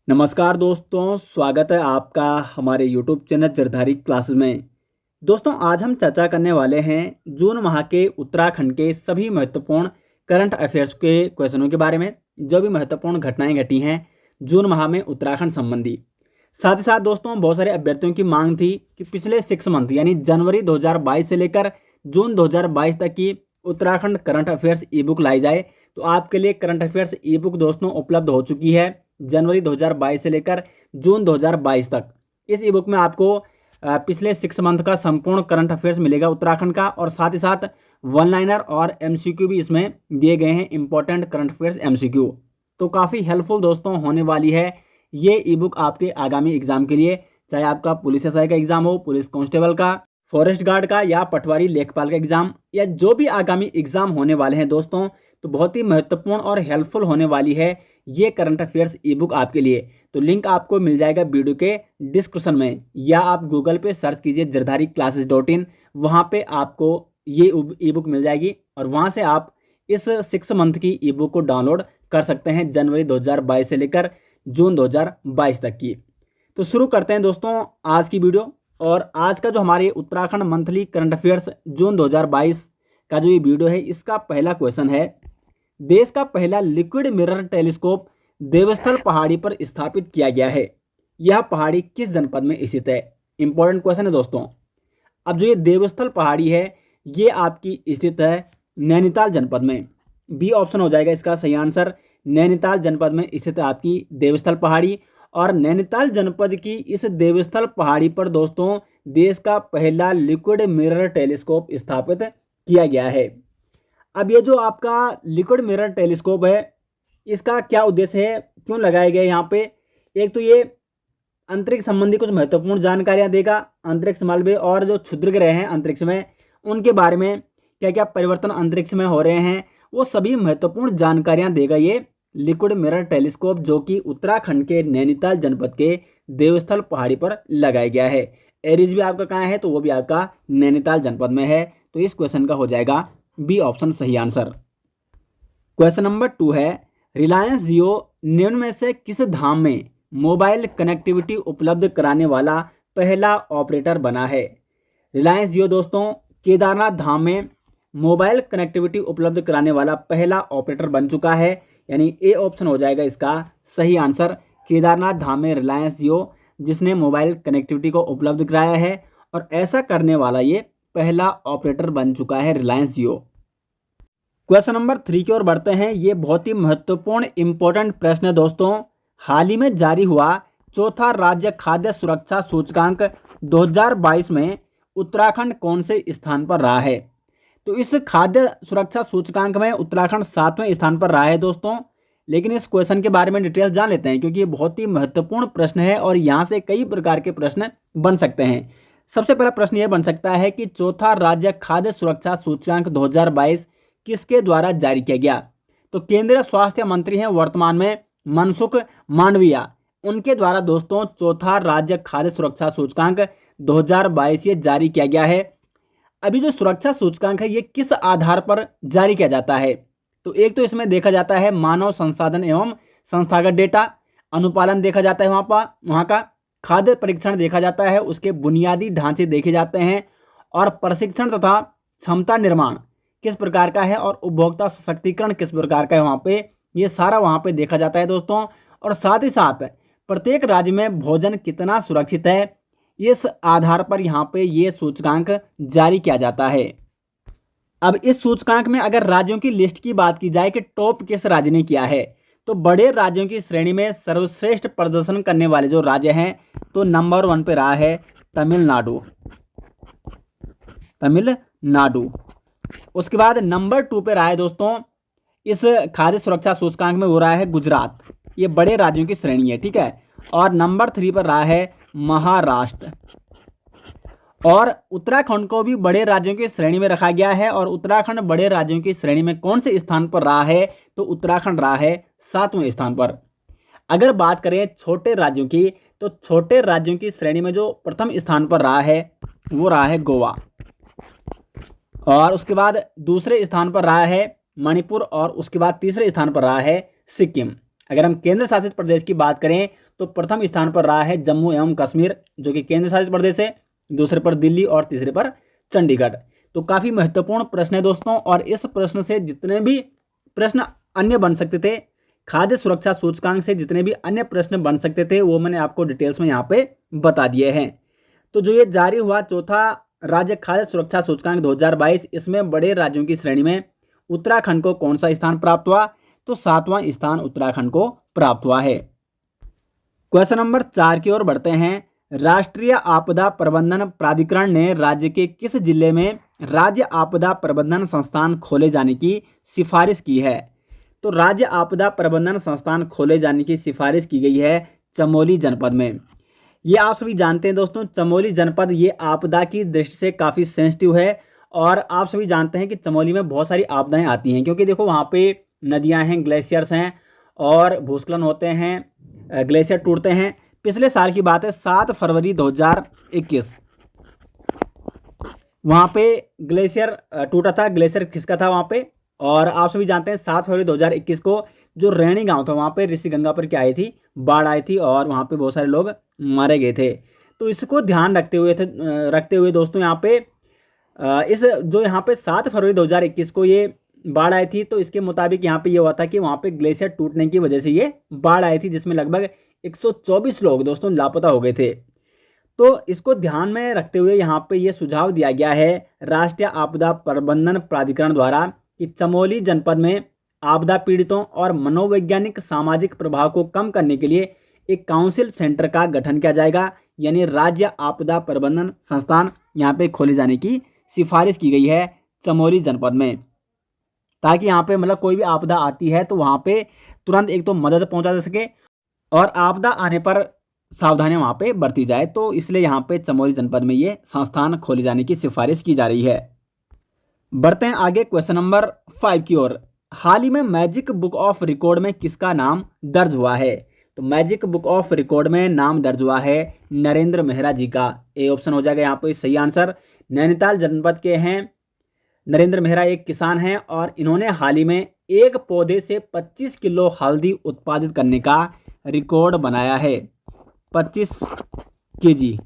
नमस्कार दोस्तों, स्वागत है आपका हमारे YouTube चैनल जरधारी क्लासेस में। दोस्तों, आज हम चर्चा करने वाले हैं जून माह के उत्तराखंड के सभी महत्वपूर्ण करंट अफेयर्स के क्वेश्चनों के बारे में, जो भी महत्वपूर्ण घटनाएं घटी हैं जून माह में उत्तराखंड संबंधी। साथ ही साथ दोस्तों, बहुत सारे अभ्यर्थियों की मांग थी कि पिछले 6 मंथ यानी जनवरी 2022 से लेकर जून 2022 तक की Uttarakhand current affairs e book लाई जाए। तो आपके लिए करंट अफेयर्स ई बुक दोस्तों उपलब्ध हो चुकी है जनवरी 2022 से लेकर जून 2022 तक। इस ई बुक में आपको पिछले 6 मंथ का संपूर्ण करंट अफेयर्स मिलेगा उत्तराखंड का, और साथ ही साथ वन लाइनर और एमसीक्यू भी इसमें दिए गए हैं, इंपॉर्टेंट करंट अफेयर्स एमसीक्यू। तो काफ़ी हेल्पफुल दोस्तों होने वाली है ये ई बुक आपके आगामी एग्जाम के लिए, चाहे आपका पुलिस एसआई का एग्जाम हो, पुलिस कांस्टेबल का, फॉरेस्ट गार्ड का या पटवारी लेखपाल का एग्जाम, या जो भी आगामी एग्जाम होने वाले हैं दोस्तों। तो बहुत ही महत्वपूर्ण और हेल्पफुल होने वाली है ये करंट अफेयर्स ई बुक आपके लिए। तो लिंक आपको मिल जाएगा वीडियो के डिस्क्रिप्शन में, या आप गूगल पे सर्च कीजिए jardhariclasses.in, वहाँ पे आपको ये ई बुक मिल जाएगी, और वहाँ से आप इस 6 मंथ की ई बुक को डाउनलोड कर सकते हैं जनवरी 2022 से लेकर जून 2022 तक की। तो शुरू करते हैं दोस्तों आज की वीडियो। और आज का जो हमारे उत्तराखंड मंथली करंट अफेयर्स जून 2022 का जो ये वीडियो है, इसका पहला क्वेश्चन है, देश का पहला लिक्विड मिरर टेलीस्कोप देवस्थल पहाड़ी पर स्थापित किया गया है। यह पहाड़ी किस जनपद में स्थित है? इंपॉर्टेंट क्वेश्चन है दोस्तों। अब जो ये देवस्थल पहाड़ी है, ये आपकी स्थित है नैनीताल जनपद में। बी ऑप्शन हो जाएगा इसका सही आंसर। नैनीताल जनपद में स्थित है आपकी देवस्थल पहाड़ी, और नैनीताल जनपद की इस देवस्थल पहाड़ी पर दोस्तों देश का पहला लिक्विड मिरर टेलीस्कोप स्थापित किया गया है। अब ये जो आपका लिक्विड मिरर टेलीस्कोप है, इसका क्या उद्देश्य है, क्यों लगाया गया है यहाँ पे? एक तो ये अंतरिक्ष संबंधी कुछ महत्वपूर्ण जानकारियाँ देगा, अंतरिक्ष मलबे और जो क्षुद्र ग्रह हैं अंतरिक्ष में, उनके बारे में क्या क्या परिवर्तन अंतरिक्ष में हो रहे हैं, वो सभी महत्वपूर्ण जानकारियाँ देगा ये लिक्विड मिरर टेलीस्कोप, जो कि उत्तराखंड के नैनीताल जनपद के देवस्थल पहाड़ी पर लगाया गया है। एरिज भी आपका कहाँ है, तो वो भी आपका नैनीताल जनपद में है। तो इस क्वेश्चन का हो जाएगा बी ऑप्शन सही आंसर। क्वेश्चन नंबर 2 है, रिलायंस जियो निम्न में से किस धाम में मोबाइल कनेक्टिविटी उपलब्ध कराने वाला पहला ऑपरेटर बना है? रिलायंस जियो दोस्तों केदारनाथ धाम में मोबाइल कनेक्टिविटी उपलब्ध कराने वाला पहला ऑपरेटर बन चुका है, यानी ए ऑप्शन हो जाएगा इसका सही आंसर। केदारनाथ धाम में रिलायंस जियो जिसने मोबाइल कनेक्टिविटी को उपलब्ध कराया है, और ऐसा करने वाला ये पहला ऑपरेटर बन चुका है रिलायंस जियो। क्वेश्चन नंबर 3 की ओर बढ़ते हैं। ये बहुत ही महत्वपूर्ण इंपॉर्टेंट प्रश्न है दोस्तों। हाल ही में जारी हुआ चौथा राज्य खाद्य सुरक्षा सूचकांक 2022 में उत्तराखंड कौन से स्थान पर रहा है? तो इस खाद्य सुरक्षा सूचकांक में उत्तराखंड 7वें स्थान पर रहा है दोस्तों। लेकिन इस क्वेश्चन के बारे में डिटेल जान लेते हैं, क्योंकि ये बहुत ही महत्वपूर्ण प्रश्न है और यहाँ से कई प्रकार के प्रश्न बन सकते हैं। सबसे पहला प्रश्न यह बन सकता है कि चौथा राज्य खाद्य सुरक्षा सूचकांक 2022 किसके द्वारा जारी किया गया? तो केंद्रीय स्वास्थ्य मंत्री हैं वर्तमान में मनसुख मांडविया, उनके द्वारा दोस्तों चौथा राज्य खाद्य सुरक्षा सूचकांक 2022 ये जारी किया गया है। अभी जो सुरक्षा सूचकांक है, ये किस आधार पर जारी किया जाता है? तो एक तो इसमें देखा जाता है मानव संसाधन एवं संस्थागत डेटा, अनुपालन देखा जाता है वहाँ का, खाद्य परीक्षण देखा जाता है, उसके बुनियादी ढांचे देखे जाते हैं, और प्रशिक्षण तथा क्षमता निर्माण किस प्रकार का है, और उपभोक्ता सशक्तिकरण किस प्रकार का है वहाँ पे, ये सारा वहाँ पे देखा जाता है दोस्तों। और साथ ही साथ प्रत्येक राज्य में भोजन कितना सुरक्षित है, इस आधार पर यहाँ पे ये सूचकांक जारी किया जाता है। अब इस सूचकांक में अगर राज्यों की लिस्ट की बात की जाए कि टॉप किस राज्य ने किया है, तो बड़े राज्यों की श्रेणी में सर्वश्रेष्ठ प्रदर्शन करने वाले जो राज्य हैं, तो नंबर 1 पे रहा है तमिलनाडु। उसके बाद नंबर 2 पे रहा है दोस्तों इस खाद्य सुरक्षा सूचकांक में, वो रहा है गुजरात। ये बड़े राज्यों की श्रेणी है, ठीक है। और नंबर 3 पर रहा है महाराष्ट्र। और उत्तराखंड को भी बड़े राज्यों की श्रेणी में रखा गया है, और उत्तराखंड बड़े राज्यों की श्रेणी में कौन से स्थान पर रहा है? तो उत्तराखंड रहा है 7वें स्थान पर। अगर बात करें छोटे राज्यों की, तो छोटे राज्यों की श्रेणी में जो प्रथम स्थान पर रहा है वो रहा है गोवा, और उसके बाद दूसरे स्थान पर रहा है मणिपुर, और उसके बाद तीसरे स्थान पर रहा है सिक्किम। अगर हम केंद्र शासित प्रदेश की बात करें तो प्रथम स्थान पर रहा है जम्मू एवं कश्मीर जो कि केंद्र शासित प्रदेश है, दूसरे पर दिल्ली और तीसरे पर चंडीगढ़। तो काफ़ी महत्वपूर्ण प्रश्न है दोस्तों, और इस प्रश्न से जितने भी प्रश्न अन्य बन सकते थे, खाद्य सुरक्षा सूचकांक से जितने भी अन्य प्रश्न बन सकते थे, वो मैंने आपको डिटेल्स में यहाँ पे बता दिए हैं। तो जो ये जारी हुआ चौथा राज्य खाद्य सुरक्षा सूचकांक 2022, इसमें बड़े राज्यों की श्रेणी में उत्तराखंड को कौन सा स्थान प्राप्त हुआ? तो 7वां स्थान उत्तराखंड को प्राप्त हुआ है। क्वेश्चन नंबर 4 की ओर बढ़ते हैं। राष्ट्रीय आपदा प्रबंधन प्राधिकरण ने राज्य के किस जिले में राज्य आपदा प्रबंधन संस्थान खोले जाने की सिफारिश की है? तो राज्य आपदा प्रबंधन संस्थान खोले जाने की सिफारिश की गई है चमोली जनपद में। ये आप सभी जानते हैं दोस्तों, चमोली जनपद ये आपदा की दृष्टि से काफ़ी सेंसिटिव है, और आप सभी जानते हैं कि चमोली में बहुत सारी आपदाएं आती हैं, क्योंकि देखो वहाँ पे नदियाँ हैं, ग्लेशियर्स हैं, और भूस्खलन होते हैं, ग्लेशियर टूटते हैं। पिछले साल की बात है, 7 फरवरी 2021 वहाँ पे ग्लेशियर टूटा था, ग्लेशियर खिसका था वहाँ पे। और आप सभी जानते हैं 7 फरवरी 2021 को जो रैणी गांव था वहाँ पे ऋषि गंगा पर क्या आई थी? बाढ़ आई थी, और वहाँ पे बहुत सारे लोग मारे गए थे। तो इसको ध्यान रखते हुए दोस्तों यहाँ पे इस जो यहाँ पे 7 फरवरी 2021 को ये बाढ़ आई थी, तो इसके मुताबिक यहाँ पे ये हुआ था कि वहाँ पे ग्लेशियर टूटने की वजह से ये बाढ़ आई थी, जिसमें लगभग 124 लोग दोस्तों लापता हो गए थे। तो इसको ध्यान में रखते हुए यहाँ पे ये सुझाव दिया गया है राष्ट्रीय आपदा प्रबंधन प्राधिकरण द्वारा कि चमोली जनपद में आपदा पीड़ितों और मनोवैज्ञानिक सामाजिक प्रभाव को कम करने के लिए एक काउंसिल सेंटर का गठन किया जाएगा, यानी राज्य आपदा प्रबंधन संस्थान यहाँ पे खोले जाने की सिफारिश की गई है चमोली जनपद में, ताकि यहाँ पे मतलब कोई भी आपदा आती है तो वहाँ पे तुरंत एक तो मदद पहुँचा जा सके, और आपदा आने पर सावधानियां वहाँ पे बरती जाए। तो इसलिए यहाँ पे चमोली जनपद में ये संस्थान खोले जाने की सिफारिश की जा रही है। बढ़ते हैं आगे क्वेश्चन नंबर 5 की ओर। हाल ही में मैजिक बुक ऑफ रिकॉर्ड में किसका नाम दर्ज हुआ है? तो मैजिक बुक ऑफ रिकॉर्ड में नाम दर्ज हुआ है नरेंद्र मेहरा जी का। ए ऑप्शन हो जाएगा यहाँ पे सही आंसर। नैनीताल जनपद के हैं नरेंद्र मेहरा, एक किसान हैं, और इन्होंने हाल ही में एक पौधे से 25 किलो हल्दी उत्पादित करने का रिकॉर्ड बनाया है। 25 केजी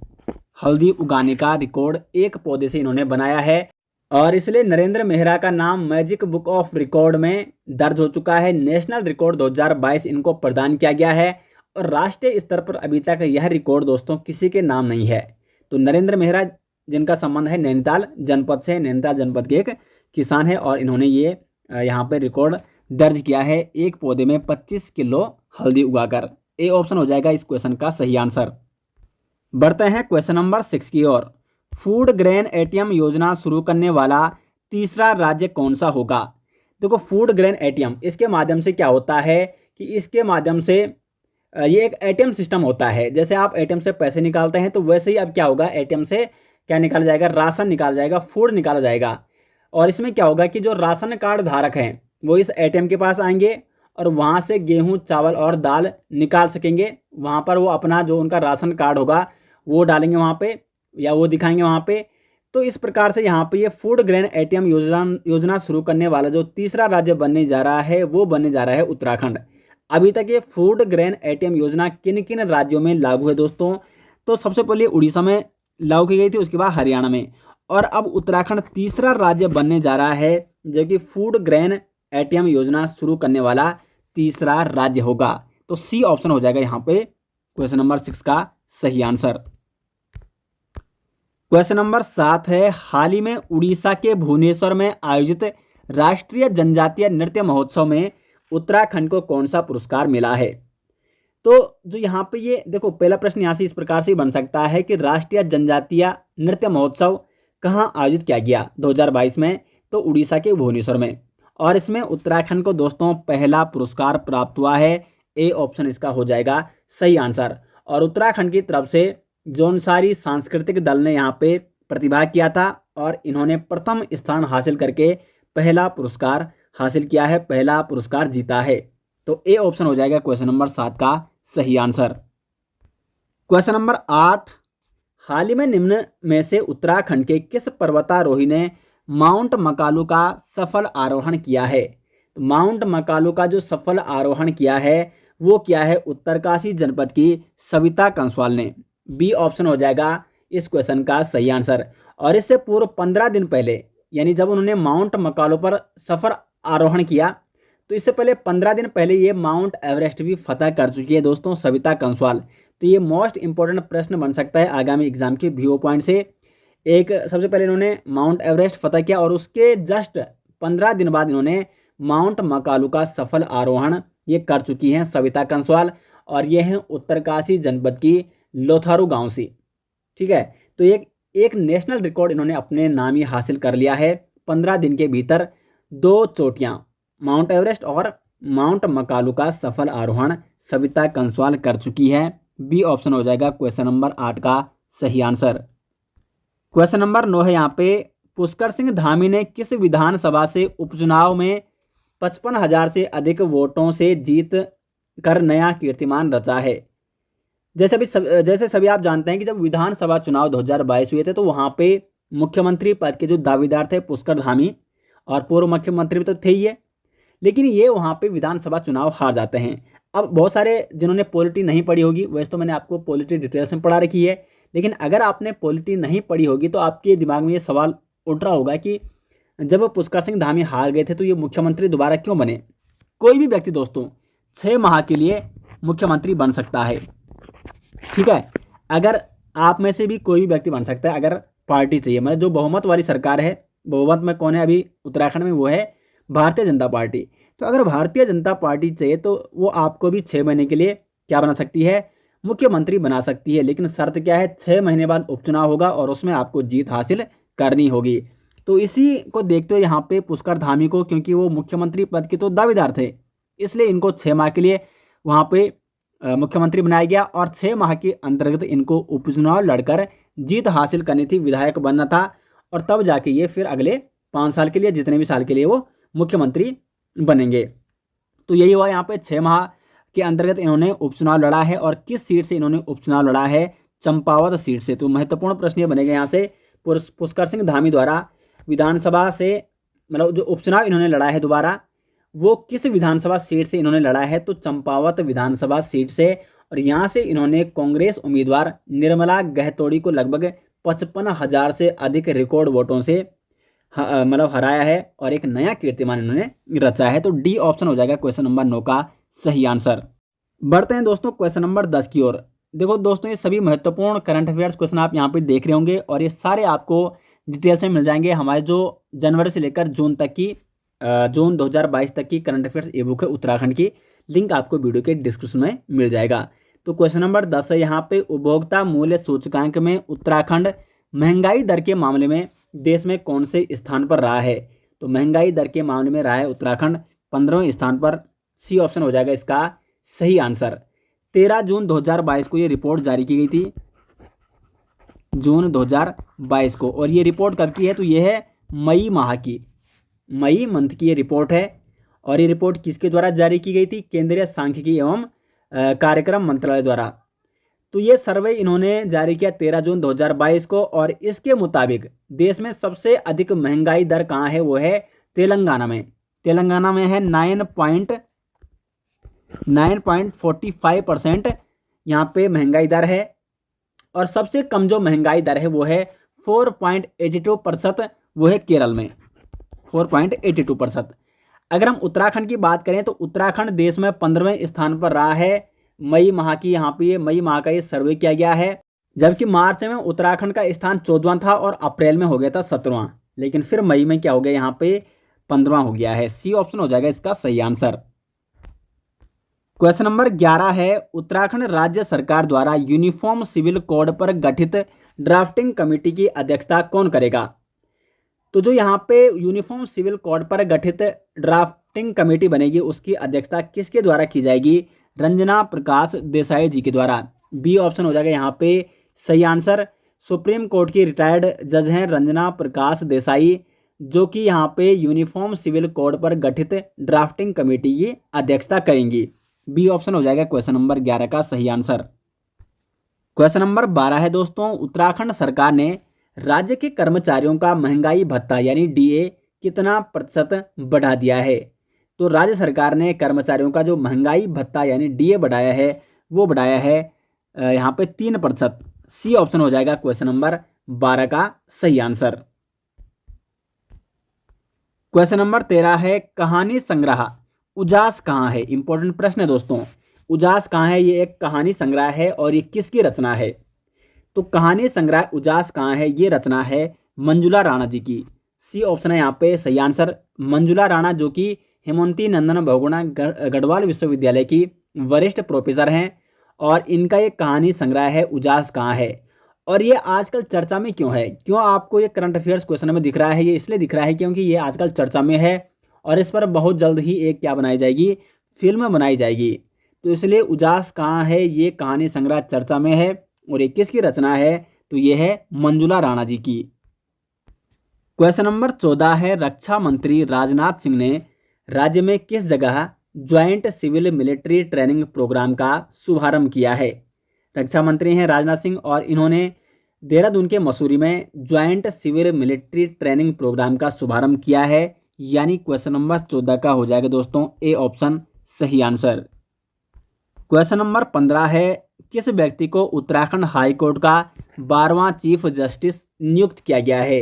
हल्दी उगाने का रिकॉर्ड एक पौधे से इन्होंने बनाया है, और इसलिए नरेंद्र मेहरा का नाम मैजिक बुक ऑफ रिकॉर्ड में दर्ज हो चुका है। नेशनल रिकॉर्ड 2022 इनको प्रदान किया गया है, और राष्ट्रीय स्तर पर अभी तक यह रिकॉर्ड दोस्तों किसी के नाम नहीं है। तो नरेंद्र मेहरा जिनका संबंध है नैनीताल जनपद से, नैनीताल जनपद के एक किसान है, और इन्होंने ये यहाँ पे रिकॉर्ड दर्ज किया है एक पौधे में 25 किलो हल्दी उगाकर। ए ऑप्शन हो जाएगा इस क्वेश्चन का सही आंसर। बढ़ते हैं क्वेश्चन नंबर 6 की ओर। फूड ग्रेन एटीएम योजना शुरू करने वाला तीसरा राज्य कौन सा होगा? देखो फूड ग्रेन एटीएम, इसके माध्यम से क्या होता है कि इसके माध्यम से ये एक एटीएम सिस्टम होता है। जैसे आप एटीएम से पैसे निकालते हैं, तो वैसे ही अब क्या होगा, एटीएम से क्या निकाला जाएगा? राशन निकाला जाएगा, फूड निकाला जाएगा। और इसमें क्या होगा कि जो राशन कार्ड धारक हैं वो इस एटीएम के पास आएंगे, और वहाँ से गेहूं, चावल और दाल निकाल सकेंगे। वहाँ पर वो अपना जो उनका राशन कार्ड होगा वो डालेंगे वहाँ पे, या वो दिखाएंगे वहाँ पे। तो इस प्रकार से यहाँ पे ये फूड ग्रेन एटीएम योजना शुरू करने वाला जो तीसरा राज्य बनने जा रहा है वो बनने जा रहा है उत्तराखंड। अभी तक ये फूड ग्रेन एटीएम योजना किन किन राज्यों में लागू है दोस्तों? तो सबसे पहले उड़ीसा में लागू की गई थी, उसके बाद हरियाणा में, और अब उत्तराखंड तीसरा राज्य बनने जा रहा है जो कि फूड ग्रेन एटीएम योजना शुरू करने वाला तीसरा राज्य होगा। तो सी ऑप्शन हो जाएगा यहाँ पे क्वेश्चन नंबर 6 का सही आंसर। क्वेश्चन नंबर 7 है, हाल ही में उड़ीसा के भुवनेश्वर में आयोजित राष्ट्रीय जनजातीय नृत्य महोत्सव में उत्तराखंड को कौन सा पुरस्कार मिला है? तो जो यहाँ पे ये देखो, पहला प्रश्न यहाँ से इस प्रकार से बन सकता है कि राष्ट्रीय जनजातीय नृत्य महोत्सव कहाँ आयोजित किया गया 2022 में? तो उड़ीसा के भुवनेश्वर में, और इसमें उत्तराखंड को दोस्तों पहला पुरस्कार प्राप्त हुआ है। ए ऑप्शन इसका हो जाएगा सही आंसर। और उत्तराखंड की तरफ से जौनसारी सांस्कृतिक दल ने यहाँ पे प्रतिभाग किया था, और इन्होंने प्रथम स्थान हासिल करके पहला पुरस्कार हासिल किया है, पहला पुरस्कार जीता है। तो ए ऑप्शन हो जाएगा क्वेश्चन नंबर 7 का सही आंसर। क्वेश्चन नंबर 8, हाल ही में निम्न में से उत्तराखंड के किस पर्वतारोही ने माउंट मकालू का सफल आरोहण किया है? तो माउंट मकालू का जो सफल आरोहण किया है वो किया है उत्तरकाशी जनपद की सविता कंसवाल ने। बी ऑप्शन हो जाएगा इस क्वेश्चन का सही आंसर। और इससे पूर्व 15 दिन पहले, यानी जब उन्होंने माउंट मकालू पर सफर आरोहण किया, तो इससे पहले 15 दिन पहले ये माउंट एवरेस्ट भी फतह कर चुकी है दोस्तों सविता कंसवाल। तो ये मोस्ट इंपॉर्टेंट प्रश्न बन सकता है आगामी एग्जाम के व्यू पॉइंट से। एक, सबसे पहले इन्होंने माउंट एवरेस्ट फतह किया और उसके जस्ट 15 दिन बाद इन्होंने माउंट मकालू का सफल आरोहण ये कर चुकी हैं सविता कंसवाल, और ये हैं उत्तरकाशी जनपद की लोथारू गांव से। ठीक है, तो एक नेशनल रिकॉर्ड इन्होंने अपने नाम ही हासिल कर लिया है। 15 दिन के भीतर 2 चोटियां, माउंट एवरेस्ट और माउंट मकालू का सफल आरोहण सविता कंसवाल कर चुकी है। बी ऑप्शन हो जाएगा क्वेश्चन नंबर 8 का सही आंसर। क्वेश्चन नंबर 9 है यहाँ पे, पुष्कर सिंह धामी ने किस विधानसभा से उपचुनाव में 55,000 से अधिक वोटों से जीत कर नया कीर्तिमान रचा है? जैसे सभी आप जानते हैं कि जब विधानसभा चुनाव 2022 हुए थे तो वहां पे मुख्यमंत्री पद के जो दावेदार थे पुष्कर धामी, और पूर्व मुख्यमंत्री भी तो थे ही है, लेकिन ये वहां पे विधानसभा चुनाव हार जाते हैं। अब बहुत सारे जिन्होंने पॉलिटी नहीं पढ़ी होगी, वैसे तो मैंने आपको पॉलिटी डिटेल्स में पढ़ा रखी है, लेकिन अगर आपने पॉलिटी नहीं पढ़ी होगी तो आपके दिमाग में ये सवाल उठ रहा होगा कि जब पुष्कर सिंह धामी हार गए थे तो ये मुख्यमंत्री दोबारा क्यों बने? कोई भी व्यक्ति दोस्तों 6 माह के लिए मुख्यमंत्री बन सकता है। ठीक है, अगर आप में से भी कोई भी व्यक्ति बन सकता है, अगर पार्टी चाहिए। मतलब जो बहुमत वाली सरकार है, बहुमत में कौन है अभी उत्तराखंड में, वो है भारतीय जनता पार्टी। तो अगर भारतीय जनता पार्टी चाहिए तो वो आपको भी 6 महीने के लिए क्या बना सकती है? मुख्यमंत्री बना सकती है। लेकिन शर्त क्या है? 6 महीने बाद उपचुनाव होगा और उसमें आपको जीत हासिल करनी होगी। तो इसी को देखते हुए यहाँ पे पुष्कर धामी को, क्योंकि वो मुख्यमंत्री पद के तो दावेदार थे, इसलिए इनको 6 माह के लिए वहाँ पे मुख्यमंत्री बनाया गया, और 6 माह के अंतर्गत इनको उपचुनाव लड़कर जीत हासिल करनी थी, विधायक बनना था, और तब जाके ये फिर अगले 5 साल के लिए, जितने भी साल के लिए वो मुख्यमंत्री बनेंगे। तो यही हुआ यहाँ पे 6 माह के अंतर्गत इन्होंने उपचुनाव लड़ा है। और किस सीट से इन्होंने उपचुनाव लड़ा है? चंपावत सीट से। तो महत्वपूर्ण प्रश्न ये बनेगा यहाँ से, पुष्कर सिंह धामी द्वारा विधानसभा से, मतलब जो उपचुनाव इन्होंने लड़ा है दोबारा, वो किस विधानसभा सीट से इन्होंने लड़ा है? तो चंपावत विधानसभा सीट से। और यहाँ से इन्होंने कांग्रेस उम्मीदवार निर्मला गहतोड़ी को लगभग 55,000 से अधिक रिकॉर्ड वोटों से मतलब हराया है, और एक नया कीर्तिमान इन्होंने रचा है। तो डी ऑप्शन हो जाएगा क्वेश्चन नंबर 9 का सही आंसर। बढ़ते हैं दोस्तों क्वेश्चन नंबर 10 की ओर। देखो दोस्तों, ये सभी महत्वपूर्ण करंट अफेयर्स क्वेश्चन आप यहाँ पे देख रहे होंगे, और ये सारे आपको डिटेल्स में मिल जाएंगे हमारे जो जनवरी से लेकर जून 2022 तक की करंट अफेयर्स ई बुक है उत्तराखंड की, लिंक आपको वीडियो के डिस्क्रिप्शन में मिल जाएगा। तो क्वेश्चन नंबर 10 है यहाँ पे, उपभोक्ता मूल्य सूचकांक में उत्तराखंड महंगाई दर के मामले में देश में कौन से स्थान पर रहा है? तो महंगाई दर के मामले में रहा है उत्तराखंड 15वें स्थान पर। सी ऑप्शन हो जाएगा इसका सही आंसर। 13 जून 2022 को ये रिपोर्ट जारी की गई थी, जून 2022 को। और ये रिपोर्ट कब की है? तो ये है मई माह की, मई मंथ की ये रिपोर्ट है। और ये रिपोर्ट किसके द्वारा जारी की गई थी? केंद्रीय सांख्यिकी एवं कार्यक्रम मंत्रालय द्वारा। तो ये सर्वे इन्होंने जारी किया 13 जून 2022 को, और इसके मुताबिक देश में सबसे अधिक महंगाई दर कहाँ है? वो है तेलंगाना में। तेलंगाना में है 9.45% यहाँ पे महंगाई दर है। और सबसे कम जो महंगाई दर है वो है 4.82%, वो है केरल में 4.82%। अगर हम उत्तराखंड की बात करें तो उत्तराखंड देश में 15वें स्थान पर रहा है मई माह की। यहाँ पे ये मई माह का ये सर्वे किया गया है, जबकि मार्च में उत्तराखंड का स्थान 14वां था और अप्रैल में हो गया था 17वां, लेकिन फिर मई में क्या हो गया? यहाँ पे 15वां हो गया है। सी ऑप्शन हो जाएगा इसका सही आंसर। क्वेश्चन नंबर 11 है, उत्तराखंड राज्य सरकार द्वारा यूनिफॉर्म सिविल कोड पर गठित ड्राफ्टिंग कमेटी की अध्यक्षता कौन करेगा? तो जो यहाँ पे यूनिफॉर्म सिविल कोड पर गठित ड्राफ्टिंग कमेटी बनेगी, उसकी अध्यक्षता किसके द्वारा की जाएगी? रंजना प्रकाश देसाई जी के द्वारा। बी ऑप्शन हो जाएगा यहाँ पे सही आंसर। सुप्रीम कोर्ट की रिटायर्ड जज हैं रंजना प्रकाश देसाई, जो कि यहाँ पे यूनिफॉर्म सिविल कोड पर गठित ड्राफ्टिंग कमेटी की अध्यक्षता करेंगी। बी ऑप्शन हो जाएगा क्वेश्चन नंबर 11 का सही आंसर। क्वेश्चन नंबर 12 है दोस्तों, उत्तराखंड सरकार ने राज्य के कर्मचारियों का महंगाई भत्ता यानी डीए कितना प्रतिशत बढ़ा दिया है? तो राज्य सरकार ने कर्मचारियों का जो महंगाई भत्ता यानी डीए बढ़ाया है वो बढ़ाया है यहाँ पे 3%। सी ऑप्शन हो जाएगा क्वेश्चन नंबर 12 का सही आंसर। क्वेश्चन नंबर 13 है कहानी संग्रह उजास कहाँ है। इंपॉर्टेंट प्रश्न है दोस्तों। उजास कहाँ है, ये एक कहानी संग्रह है और ये किसकी रचना है। तो कहानी संग्रह उजास कहाँ है, ये रचना है मंजुला राणा जी की। सी ऑप्शन है यहाँ पे सही आंसर। मंजुला राणा जो कि हेमंती नंदन बहुगुणा गढ़वाल विश्वविद्यालय की वरिष्ठ प्रोफेसर हैं और इनका ये कहानी संग्रह है उजास कहाँ है। और ये आजकल चर्चा में क्यों है, क्यों आपको ये करंट अफेयर्स क्वेश्चन में दिख रहा है, ये इसलिए दिख रहा है क्योंकि ये आजकल चर्चा में है और इस पर बहुत जल्द ही एक क्या बनाई जाएगी, फिल्म बनाई जाएगी। तो इसलिए उजास कहाँ है ये कहानी संग्रह चर्चा में है और ये किसकी रचना है, तो ये है मंजुला राणा जी की। क्वेश्चन नंबर 14 है रक्षा मंत्री राजनाथ सिंह ने राज्य में किस जगह joint civil military training program का शुभारंभ किया है। रक्षा मंत्री हैं राजनाथ सिंह और इन्होंने देहरादून के मसूरी में joint civil military training program का शुभारंभ किया है, यानी क्वेश्चन नंबर 14 का हो जाएगा दोस्तों ए ऑप्शन सही आंसर। क्वेश्चन नंबर 15 है किस व्यक्ति को उत्तराखंड हाई कोर्ट का 12वां चीफ जस्टिस नियुक्त किया गया है।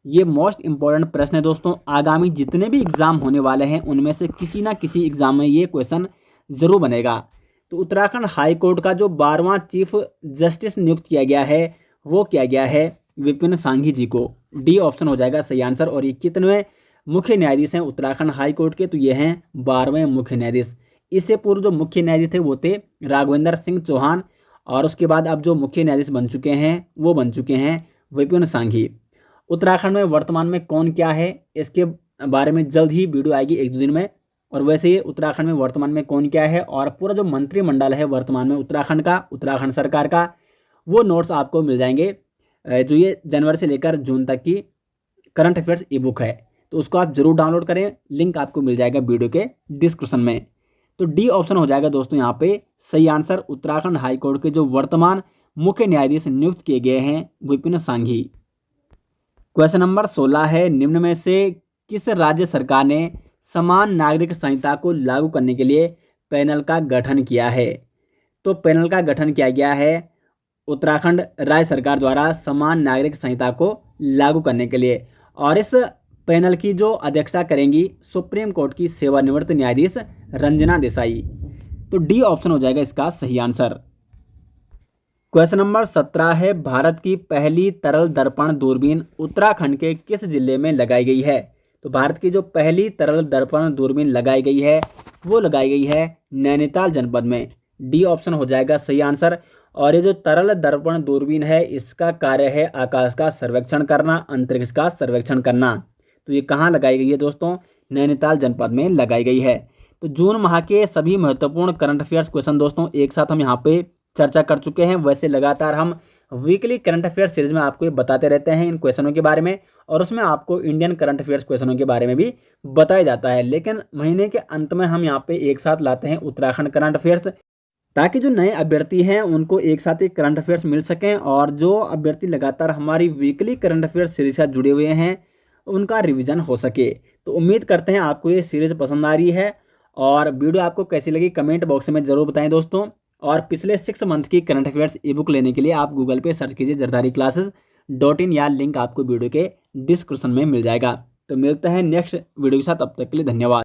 ये मोस्ट इंपॉर्टेंट प्रश्न है दोस्तों। आगामी जितने भी एग्जाम होने वाले हैं उनमें से किसी ना किसी एग्जाम में ये क्वेश्चन जरूर बनेगा। तो उत्तराखंड हाई कोर्ट का जो 12वां चीफ जस्टिस नियुक्त किया गया है वो किया गया है विपिन सांघी जी को। डी ऑप्शन हो जाएगा सही आंसर। और ये कितने मुख्य न्यायाधीश हैं उत्तराखंड हाई कोर्ट के, तो ये हैं 12वें मुख्य न्यायाधीश। इससे पूर्व जो मुख्य न्यायाधीश थे वो थे राघवेंद्र सिंह चौहान और उसके बाद अब जो मुख्य न्यायाधीश बन चुके हैं वो बन चुके हैं विपिन सांघी। उत्तराखंड में वर्तमान में कौन क्या है इसके बारे में जल्द ही वीडियो आएगी 1-2 दिन में। और वैसे ही उत्तराखंड में वर्तमान में कौन क्या है और पूरा जो मंत्रिमंडल है वर्तमान में उत्तराखंड का, उत्तराखंड सरकार का, वो नोट्स आपको मिल जाएंगे जो ये जनवरी से लेकर जून तक की करंट अफेयर्स ई बुक है, तो उसको आप जरूर डाउनलोड करें। लिंक आपको मिल जाएगा वीडियो के डिस्क्रिप्शन में। तो डी ऑप्शन हो जाएगा दोस्तों यहाँ पे सही आंसर। उत्तराखंड हाईकोर्ट के जो वर्तमान मुख्य न्यायाधीश नियुक्त किए गए हैं विपिन सांघी। क्वेश्चन नंबर 16 है निम्न में से किस राज्य सरकार ने समान नागरिक संहिता को लागू करने के लिए पैनल का गठन किया है। तो पैनल का गठन किया गया है उत्तराखंड राज्य सरकार द्वारा समान नागरिक संहिता को लागू करने के लिए और इस पैनल की जो अध्यक्षता करेंगी सुप्रीम कोर्ट की सेवानिवृत्त न्यायाधीश रंजना देसाई। तो डी ऑप्शन हो जाएगा इसका सही आंसर। क्वेश्चन नंबर 17 है भारत की पहली तरल दर्पण दूरबीन उत्तराखंड के किस जिले में लगाई गई है। तो भारत की जो पहली तरल दर्पण दूरबीन लगाई गई है वो लगाई गई है नैनीताल जनपद में। डी ऑप्शन हो जाएगा सही आंसर। और ये जो तरल दर्पण दूरबीन है इसका कार्य है आकाश का सर्वेक्षण करना, अंतरिक्ष का सर्वेक्षण करना। तो ये कहाँ लगाई गई है दोस्तों, नैनीताल जनपद में लगाई गई है। तो जून माह के सभी महत्वपूर्ण करंट अफेयर्स क्वेश्चन दोस्तों एक साथ हम यहाँ पे चर्चा कर चुके हैं। वैसे लगातार हम वीकली करंट अफेयर्स सीरीज में आपको ये बताते रहते हैं इन क्वेश्चनों के बारे में और उसमें आपको इंडियन करंट अफेयर्स क्वेश्चनों के बारे में भी बताया जाता है। लेकिन महीने के अंत में हम यहाँ पे एक साथ लाते हैं उत्तराखंड करंट अफेयर्स ताकि जो नए अभ्यर्थी हैं उनको एक साथ ही करंट अफेयर्स मिल सकें और जो अभ्यर्थी लगातार हमारी वीकली करंट अफेयर्स सीरीज से जुड़े हुए हैं उनका रिवीजन हो सके। तो उम्मीद करते हैं आपको ये सीरीज पसंद आ रही है और वीडियो आपको कैसी लगी कमेंट बॉक्स में ज़रूर बताएं दोस्तों। और पिछले 6 मंथ की करंट अफेयर्स ई बुक लेने के लिए आप गूगल पे सर्च कीजिए जरदारी-classes.in या लिंक आपको वीडियो के डिस्क्रिप्शन में मिल जाएगा। तो मिलते हैं नेक्स्ट वीडियो के साथ, तब तक के लिए धन्यवाद।